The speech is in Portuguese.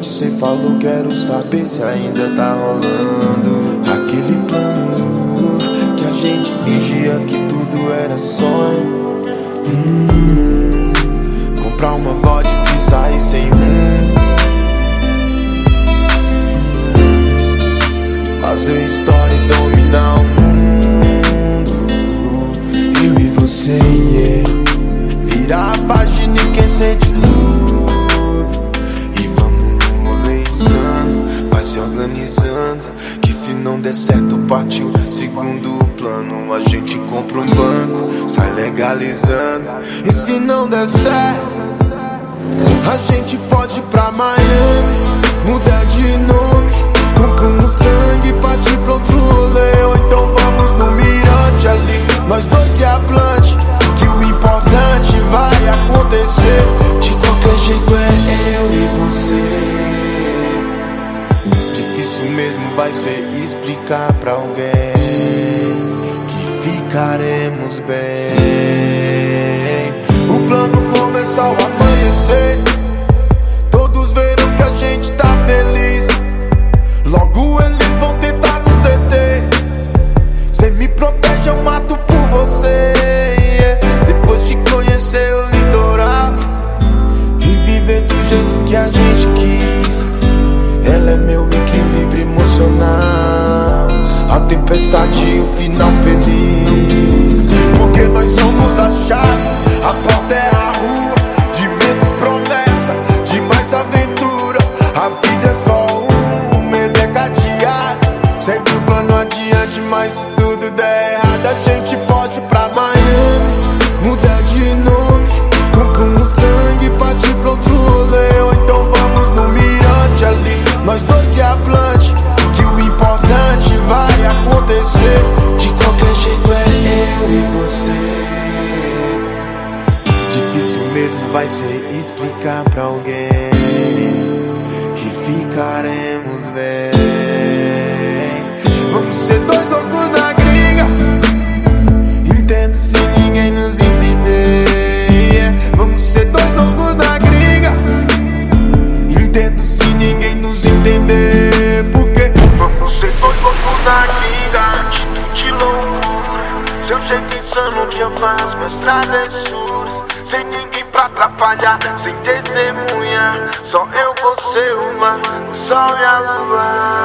noite cê falou, quero saber se ainda tá rolando aquele plano que a gente fingia que tudo era sonho. Comprar uma vodka e sair sem rumo, fazer história e dominar o mundo. Eu e você, yeah. Virar a página e esquecer de tudo. E vamos no rolê insano, vai se organizando, que se não der certo partiu segundo plano. A gente compra um banco, sai legalizando. E se não der certo, a gente foge pra Miami, muda de nome, compra um Mustang e partir pro outro rolê. Ou então vamos no mirante ali, nós dois e a Blunt, que o importante vai acontecer. De qualquer jeito é eu e você. Difícil mesmo vai ser explicar pra alguém que ficaremos bem. O plano começou a amanhecer, todos viram que a gente tá feliz. Logo eles vão tentar nos deter. Cê me protege, eu mato por você, yeah. Depois de conhecer o litoral e viver do jeito que a gente quis, ela é meu equilíbrio emocional, a tempestade e o final feliz. Porque nós somos a chave, a porta é a rua, de menos promessa, de mais aventura. A vida é só um medo é cadeado, segue o plano adiante, mas se tudo der errado, a gente foge pra Miami, muda de nome, compra um Mustang e partir pro outro rolê. Ou então vamos no mirante ali, nós dois e a Blunt, que o importante vai acontecer. De qualquer jeito é eu e você. Difícil mesmo vai ser explicar pra alguém que ficaremos bem. Vamos ser dois loucos na gringa, entendo se ninguém nos entender, yeah. Vamos ser dois loucos na gringa, entendo se ninguém nos entender. Porque vamos ser dois loucos na gringa, atitude loucura, seu jeito insano que eu faço minhas travessuras, sem ninguém pra atrapalhar, sem testemunha, só eu, você, o mar, o sol e a lua.